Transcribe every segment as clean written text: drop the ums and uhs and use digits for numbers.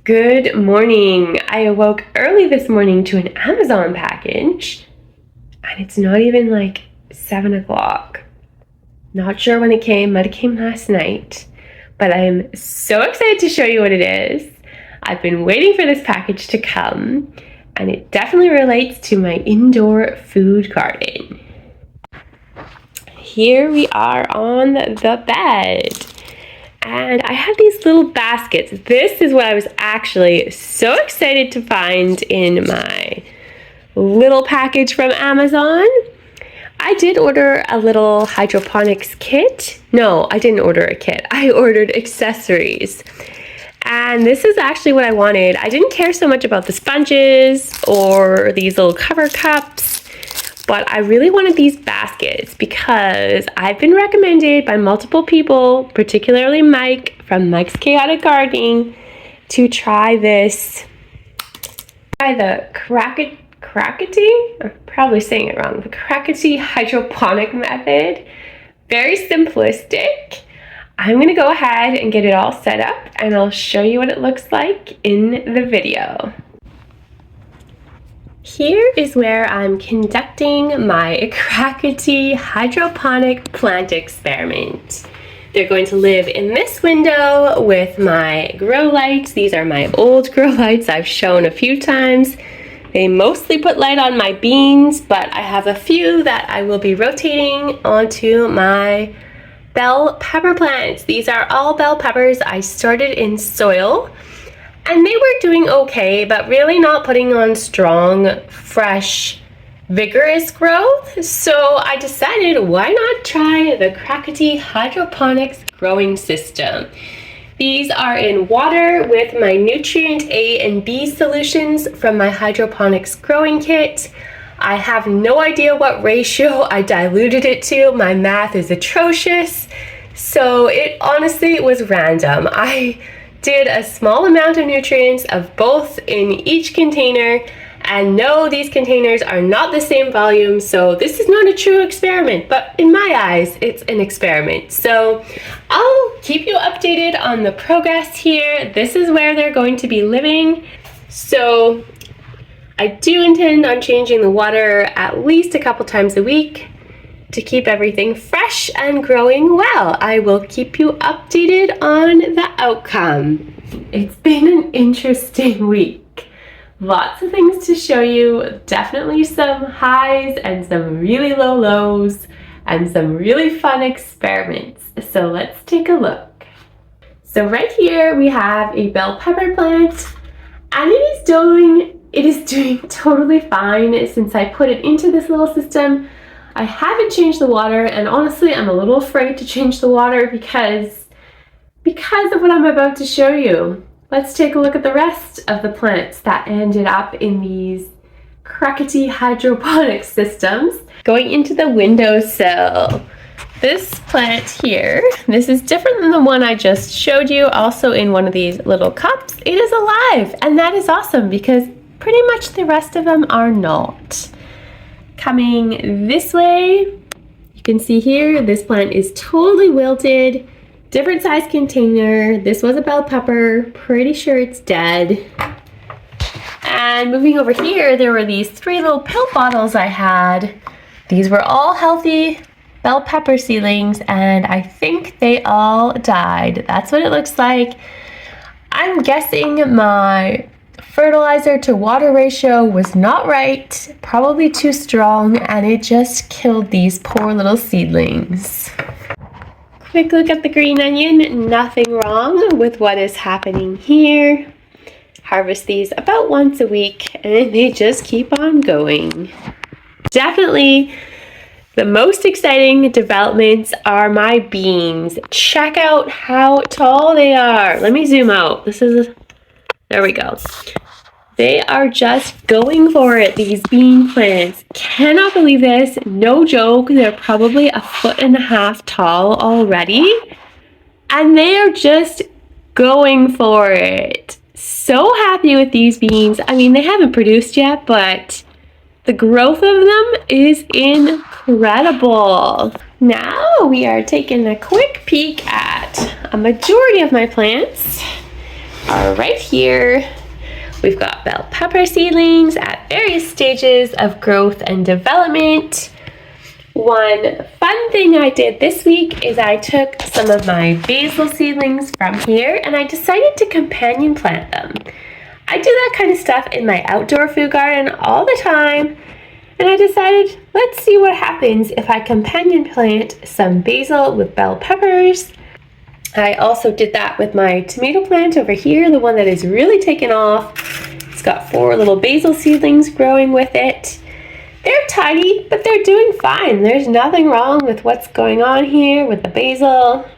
Good morning. I awoke early this morning to an Amazon package, and it's not even like 7 o'clock. Not sure when it came, might have came last night, but I am so excited to show you what it is. I've been waiting for this package to come, and it definitely relates to my indoor food garden. Here we are on the bed. And I have these little baskets. This is what I was actually so excited to find in my little package from Amazon. I did order a little hydroponics kit. No, I didn't order a kit. I ordered accessories. And this is actually what I wanted. I didn't care so much about the sponges or these little cover cups. But I really wanted these baskets because I've been recommended by multiple people, particularly Mike from Mike's Chaotic Gardening, to try this. Try the Krakati, I'm probably saying it wrong, the Krakati hydroponic method. Very simplistic. I'm going to go ahead and get it all set up and I'll show you what it looks like in the video. Here is where I'm conducting my Krakati hydroponic plant experiment. They're going to live in this window with my grow lights. These are my old grow lights I've shown a few times. They mostly put light on my beans, but I have a few that I will be rotating onto my bell pepper plants. These are all bell peppers I started in soil. And they were doing okay, but really not putting on strong, fresh, vigorous growth. So I decided, why not try the Krakati hydroponics growing system? These are in water with my nutrient A and B solutions from my hydroponics growing kit. I have no idea what ratio I diluted it to. My math is atrocious. So it honestly was random. I did a small amount of nutrients of both in each container, and no, these containers are not the same volume, so this is not a true experiment, but in my eyes it's an experiment. So I'll keep you updated on the progress here. This is where they're going to be living, so I do intend on changing the water at least a couple times a week to keep everything fresh and growing well. I will keep you updated on the outcome. It's been an interesting week. Lots of things to show you. Definitely some highs and some really low lows and some really fun experiments. So let's take a look. So right here we have a bell pepper plant, and it is doing totally fine since I put it into this little system. I haven't changed the water, and honestly I'm a little afraid to change the water because of what I'm about to show you. Let's take a look at the rest of the plants that ended up in these Krakati hydroponic systems. Going into the windowsill. This plant here, this is different than the one I just showed you, also in one of these little cups. It is alive, and that is awesome because pretty much the rest of them are not. Coming this way, you can see here, this plant is totally wilted. Different size container. This was a bell pepper. Pretty sure it's dead. And moving over here, there were these 3 little pill bottles I had. These were all healthy bell pepper seedlings, and I think they all died. That's what it looks like. I'm guessing my fertilizer to water ratio was not right, probably too strong, and it just killed these poor little seedlings. Quick look at the green onion. Nothing wrong with what is happening here. Harvest these about once a week, and they just keep on going. Definitely the most exciting developments are my beans. Check out how tall they are. Let me zoom out. There we go. They are just going for it, these bean plants. Cannot believe this. No joke. They're probably 1.5 feet tall already. And they are just going for it. So happy with these beans. I mean, they haven't produced yet, but the growth of them is incredible. Now we are taking a quick peek at a majority of my plants. are right here. We've got bell pepper seedlings at various stages of growth and development. One fun thing I did this week is I took some of my basil seedlings from here and I decided to companion plant them. I do that kind of stuff in my outdoor food garden all the time, and I decided, let's see what happens if I companion plant some basil with bell peppers. I also did that with my tomato plant over here, the one that is really taken off. It's got 4 little basil seedlings growing with it. They're tiny, but they're doing fine. There's nothing wrong with what's going on here with the basil.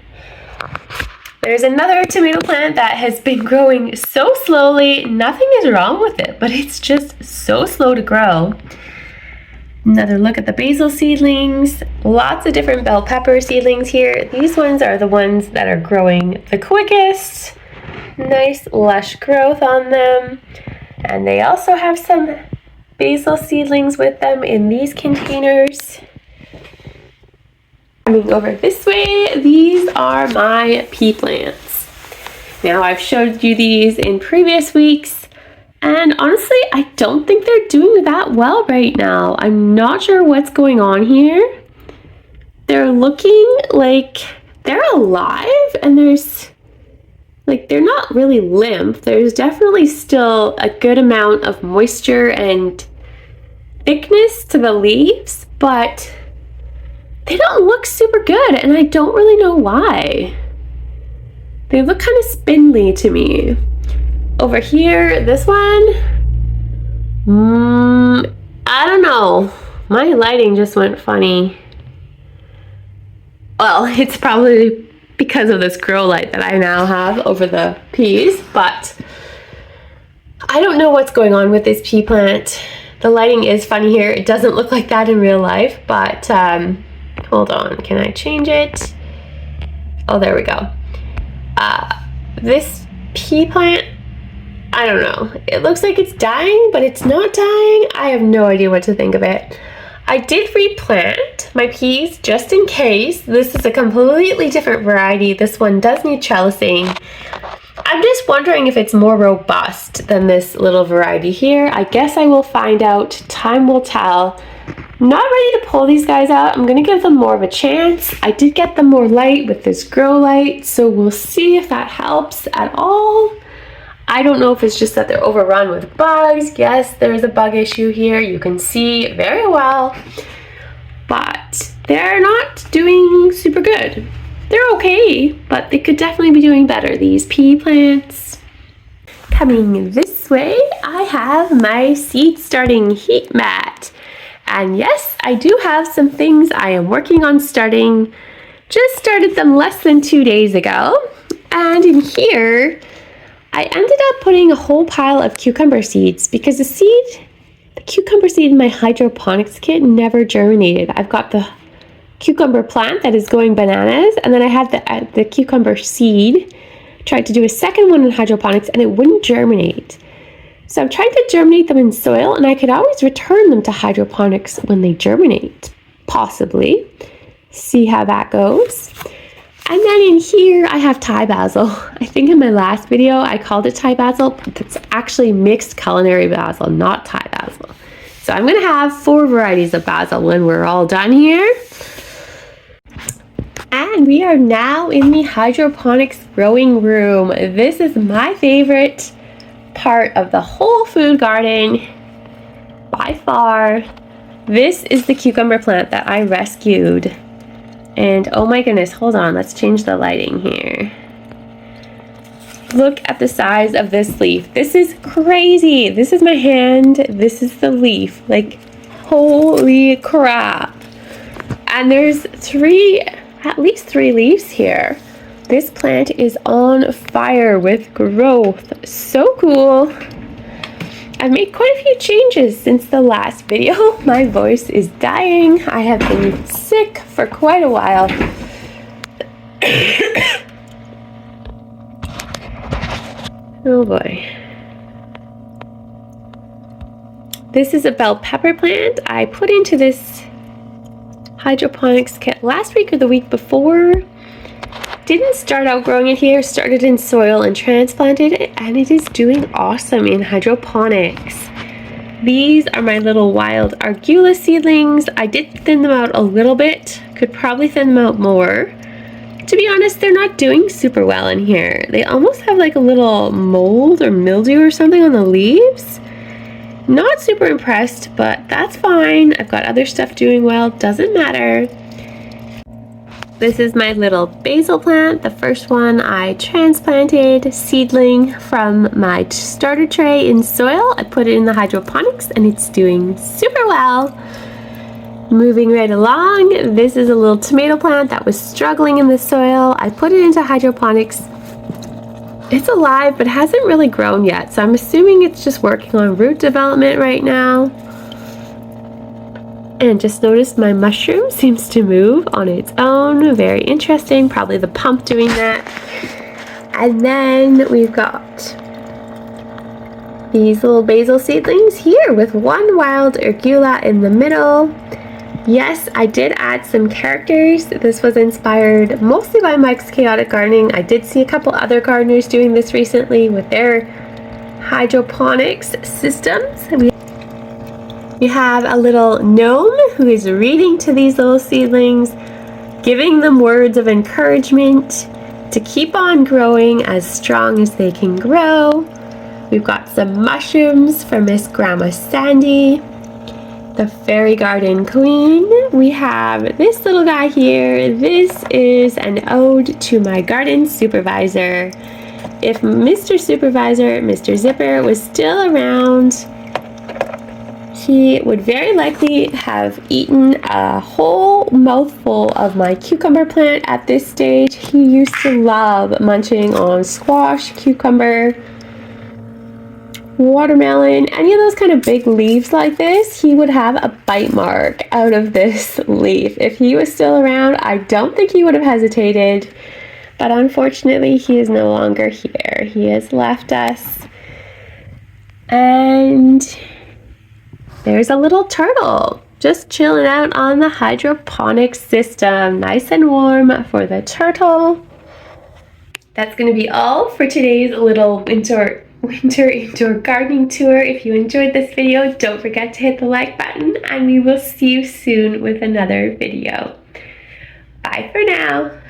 There's another tomato plant that has been growing so slowly. Nothing is wrong with it, but it's just so slow to grow. Another look at the basil seedlings. Lots of different bell pepper seedlings here. These ones are the ones that are growing the quickest. Nice lush growth on them. And they also have some basil seedlings with them in these containers. Coming over this way, these are my pea plants. Now, I've showed you these in previous weeks, and honestly, I don't think they're doing that well right now. I'm not sure what's going on here. They're looking like they're alive, and they're not really limp. There's definitely still a good amount of moisture and thickness to the leaves, but they don't look super good, and I don't really know why. They look kind of spindly to me. Over here, this one, I don't know. My lighting just went funny. Well, it's probably because of this grow light that I now have over the peas, but I don't know what's going on with this pea plant. The lighting is funny here. It doesn't look like that in real life, but hold on, can I change it? Oh, there we go. This pea plant, I don't know. It looks like it's dying, but it's not dying. I have no idea what to think of it. I did replant my peas just in case. This is a completely different variety. This one does need trellising. I'm just wondering if it's more robust than this little variety here. I guess I will find out. Time will tell. Not ready to pull these guys out. I'm going to give them more of a chance. I did get them more light with this grow light, so we'll see if that helps at all. I don't know if it's just that they're overrun with bugs. Yes, there's a bug issue here. You can see very well, but they're not doing super good. They're okay, but they could definitely be doing better, these pea plants. Coming this way, I have my seed starting heat mat. And yes, I do have some things I am working on starting. Just started them less than 2 days ago. And in here, I ended up putting a whole pile of cucumber seeds because the cucumber seed in my hydroponics kit never germinated. I've got the cucumber plant that is going bananas, and then I had the cucumber seed. Tried to do a second one in hydroponics and it wouldn't germinate. So I'm trying to germinate them in soil, and I could always return them to hydroponics when they germinate, possibly. See how that goes. And then in here, I have Thai basil. I think in my last video, I called it Thai basil, but it's actually mixed culinary basil, not Thai basil. So I'm gonna have 4 varieties of basil when we're all done here. And we are now in the hydroponics growing room. This is my favorite part of the whole food garden by far. This is the cucumber plant that I rescued, and oh my goodness, hold on, let's change the lighting here. Look at the size of this leaf. This is crazy. This is my hand, this is the leaf. Like, holy crap. And there's at least three leaves here. This plant is on fire with growth. So cool. I've made quite a few changes since the last video. My voice is dying. I have been sick for quite a while. Oh boy. This is a bell pepper plant I put into this hydroponics kit last week or the week before. didn't start out growing it here, started in soil and transplanted it, and it is doing awesome in hydroponics. These are my little wild Arugula seedlings. I did thin them out a little bit, could probably thin them out more. To be honest, they're not doing super well in here. They almost have like a little mold or mildew or something on the leaves. Not super impressed, but that's fine. I've got other stuff doing well, doesn't matter. This is my little basil plant, the first one I transplanted, seedling from my starter tray in soil. I put it in the hydroponics and it's doing super well. Moving right along, this is a little tomato plant that was struggling in the soil. I put it into hydroponics. It's alive but hasn't really grown yet, so I'm assuming it's just working on root development right now. And just noticed my mushroom seems to move on its own. Very interesting, probably the pump doing that. And then we've got these little basil seedlings here with one wild Arugula in the middle. Yes, I did add some characters. This was inspired mostly by Mike's Chaotic Gardening. I did see a couple other gardeners doing this recently with their hydroponics systems. We have a little gnome who is reading to these little seedlings, giving them words of encouragement to keep on growing as strong as they can grow. We've got some mushrooms for Miss Grandma Sandy, the Fairy Garden Queen. We have this little guy here. This is an ode to my garden supervisor. If Mr. Supervisor, Mr. Zipper, was still around, he would very likely have eaten a whole mouthful of my cucumber plant at this stage. He used to love munching on squash, cucumber, watermelon, any of those kind of big leaves like this. He would have a bite mark out of this leaf. If he was still around, I don't think he would have hesitated, but unfortunately he is no longer here. He has left us. And there's a little turtle just chilling out on the hydroponic system. Nice and warm for the turtle. That's going to be all for today's little winter indoor gardening tour. If you enjoyed this video, don't forget to hit the like button, and we will see you soon with another video. Bye for now.